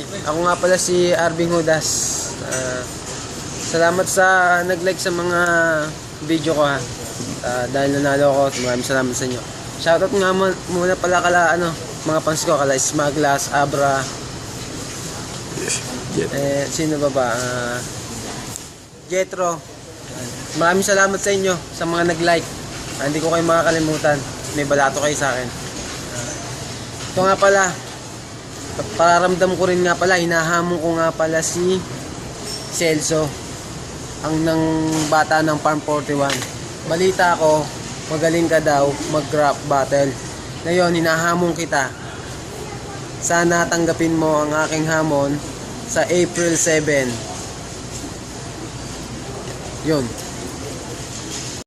Ako nga pala si Arvin Hudas. Salamat sa nag-like sa mga video ko ha. Dahil nanalo ako, maraming salamat sa inyo. Shoutout nga muna pala kala mga fans ko, kala Smaglas, Abra. Sino ba? Jetro. Maraming salamat sa inyo sa mga nag-like. Hindi ko kayo makakalimutan. May balato kayo sa akin. Ito nga pala, pararamdam ko rin nga pala, hinahamon ko nga pala si Celso, ang nang bata ng Farm 41. Balita ko, magaling ka daw mag-rap battle. Ngayon, hinahamon kita. Sana tanggapin mo ang aking hamon sa April 7. Yun.